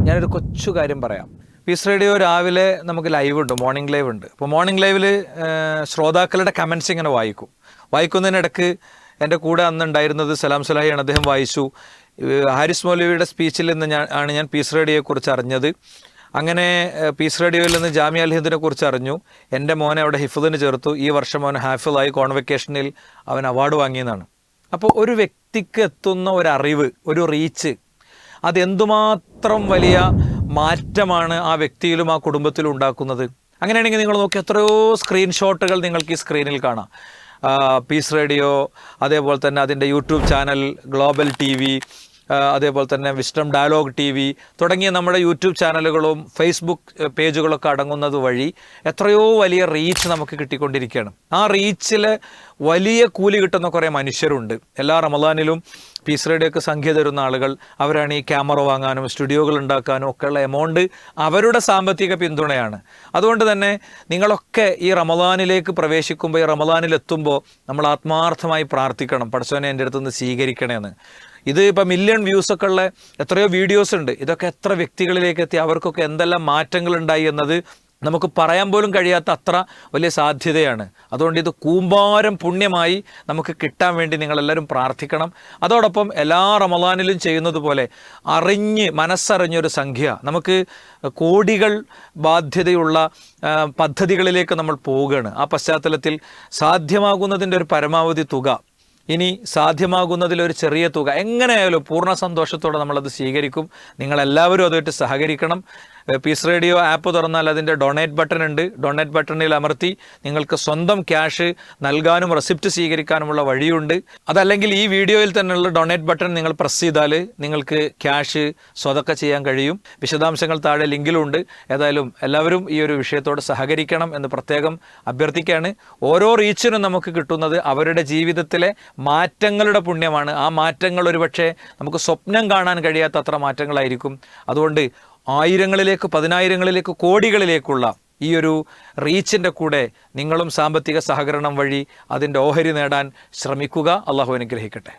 ഞാനൊരു കൊച്ചു കാര്യം പറയാം. പീസ് റേഡിയോ രാവിലെ നമുക്ക് ലൈവ് ഉണ്ട്, മോർണിംഗ് ലൈവ് ഉണ്ട്. അപ്പോൾ മോർണിംഗ് ലൈവിൽ ശ്രോതാക്കളുടെ കമൻസ് ഇങ്ങനെ വായിക്കുന്നതിനിടക്ക് എൻ്റെ കൂടെ അന്ന് ഉണ്ടായിരുന്നത് സലാം സലാഹിയാണ്. അദ്ദേഹം വായിച്ചു. ഹാരിസ് മൗലവിയുടെ സ്പീച്ചിൽ നിന്ന് ഞാൻ പീസ് റേഡിയോയെക്കുറിച്ച് അറിഞ്ഞത്. അങ്ങനെ പീസ് റേഡിയോയിൽ നിന്ന് ജാമിയ അൽ ഹിന്ദിനെ കുറിച്ച് അറിഞ്ഞു. എൻ്റെ മോനെ അവിടെ ഹിഫ്ദിന് ചേർത്തു. ഈ വർഷം മോൻ ഹാഫിളായി. കോൺവെക്കേഷനിൽ അവൻ അവാർഡ് വാങ്ങിയതാണ്. അപ്പോൾ ഒരു വ്യക്തിക്ക് എത്തുന്ന ഒരറിവ്, ഒരു റീച്ച്, അതെന്തുമാത്രം വലിയ മാറ്റമാണ് ആ വ്യക്തിയിലും ആ കുടുംബത്തിലും ഉണ്ടാക്കുന്നത്. അങ്ങനെയാണെങ്കിൽ നിങ്ങൾ നോക്കി എത്രയോ സ്ക്രീൻഷോട്ടുകൾ നിങ്ങൾക്ക് ഈ സ്ക്രീനിൽ കാണാം. പീസ് റേഡിയോ, അതേപോലെ തന്നെ അതിൻ്റെ യൂട്യൂബ് ചാനൽ ഗ്ലോബൽ TV, അതേപോലെ തന്നെ വിസ്ഡം ഡയലോഗ് TV തുടങ്ങിയ നമ്മുടെ യൂട്യൂബ് ചാനലുകളും ഫേസ്ബുക്ക് പേജുകളൊക്കെ അടങ്ങുന്നത് വഴി എത്രയോ വലിയ റീച്ച് നമുക്ക് കിട്ടിക്കൊണ്ടിരിക്കുകയാണ്. ആ റീച്ചിൽ വലിയ കൂലി കിട്ടുന്ന കുറേ മനുഷ്യരുണ്ട്. എല്ലാ റമദാനിലും പീസ് റേഡിയോക്ക് സംഖ്യ തരുന്ന ആളുകൾ. അവരാണ് ഈ ക്യാമറ വാങ്ങാനും സ്റ്റുഡിയോകൾ ഉണ്ടാക്കാനും ഒക്കെയുള്ള എമൗണ്ട് അവരുടെ സാമ്പത്തിക പിന്തുണയാണ്. അതുകൊണ്ട് തന്നെ നിങ്ങളൊക്കെ ഈ റമദാനിലേക്ക് പ്രവേശിക്കുമ്പോൾ, ഈ റമദാനിലെത്തുമ്പോൾ നമ്മൾ ആത്മാർത്ഥമായി പ്രാർത്ഥിക്കണം, പടച്ചോനെ എൻ്റെ അടുത്തുനിന്ന് സ്വീകരിക്കണമെന്ന്. ഇത് ഇപ്പോൾ മില്യൺ വ്യൂസൊക്കെ ഉള്ള എത്രയോ വീഡിയോസ് ഉണ്ട്. ഇതൊക്കെ എത്ര വ്യക്തികളിലേക്ക് എത്തി, അവർക്കൊക്കെ എന്തെല്ലാം മാറ്റങ്ങളുണ്ടായി എന്നത് നമുക്ക് പറയാൻ പോലും കഴിയാത്ത അത്ര വലിയ സാധ്യതയാണ്. അതുകൊണ്ട് ഇത് കൂമ്പാരം പുണ്യമായി നമുക്ക് കിട്ടാൻ വേണ്ടി നിങ്ങളെല്ലാവരും പ്രാർത്ഥിക്കണം. അതോടൊപ്പം എല്ലാ റമദാനിലും ചെയ്യുന്നത് പോലെ മനസ്സറിഞ്ഞൊരു സംഖ്യ, നമുക്ക് കോടികൾ ബാധ്യതയുള്ള പദ്ധതികളിലേക്ക് നമ്മൾ പോവുകയാണ്. ആ പശ്ചാത്തലത്തിൽ സാധ്യമാകുന്നതിൻ്റെ ഒരു പരമാവധി തുക, ഇനി സാധ്യമാകുന്നതിലൊരു ചെറിയ തുക, എങ്ങനെയായാലും പൂർണ്ണ സന്തോഷത്തോടെ നമ്മളത് സ്വീകരിക്കും. നിങ്ങളെല്ലാവരും അതുമായിട്ട് സഹകരിക്കണം. പീസ് റേഡിയോ ആപ്പ് തുറന്നാൽ അതിൻ്റെ ഡൊണേറ്റ് ബട്ടൺ ഉണ്ട്. ഡൊണേറ്റ് ബട്ടണിൽ അമർത്തി നിങ്ങൾക്ക് സ്വന്തം ക്യാഷ് നൽകാനും റെസിപ്റ്റ് സ്വീകരിക്കാനുമുള്ള വഴിയുണ്ട്. അതല്ലെങ്കിൽ ഈ വീഡിയോയിൽ തന്നെയുള്ള ഡൊണേറ്റ് ബട്ടൺ നിങ്ങൾ പ്രസ് ചെയ്താൽ നിങ്ങൾക്ക് ക്യാഷ് സ്വതക്ക ചെയ്യാൻ കഴിയും. വിശദാംശങ്ങൾ താഴെ ലിങ്കിലുണ്ട്. ഏതായാലും എല്ലാവരും ഈ ഒരു വിഷയത്തോട് സഹകരിക്കണം എന്ന് പ്രത്യേകം അഭ്യർത്ഥിക്കുകയാണ്. ഓരോ റീച്ചിനും നമുക്ക് കിട്ടുന്നത് അവരുടെ ജീവിതത്തിലെ മാറ്റങ്ങളുടെ പുണ്യമാണ്. ആ മാറ്റങ്ങൾ ഒരുപക്ഷെ നമുക്ക് സ്വപ്നം കാണാൻ കഴിയാത്ത അത്ര മാറ്റങ്ങളായിരിക്കും. അതുകൊണ്ട് ആയിരങ്ങളിലേക്ക്, പതിനായിരങ്ങളിലേക്ക്, കോടികളിലേക്കുള്ള ഈ ഒരു റീച്ചിൻ്റെ കൂടെ നിങ്ങളും സാമ്പത്തിക സഹകരണം വഴി അതിൻ്റെ ഓഹരി നേടാൻ ശ്രമിക്കുക. അള്ളാഹു അനുഗ്രഹിക്കട്ടെ.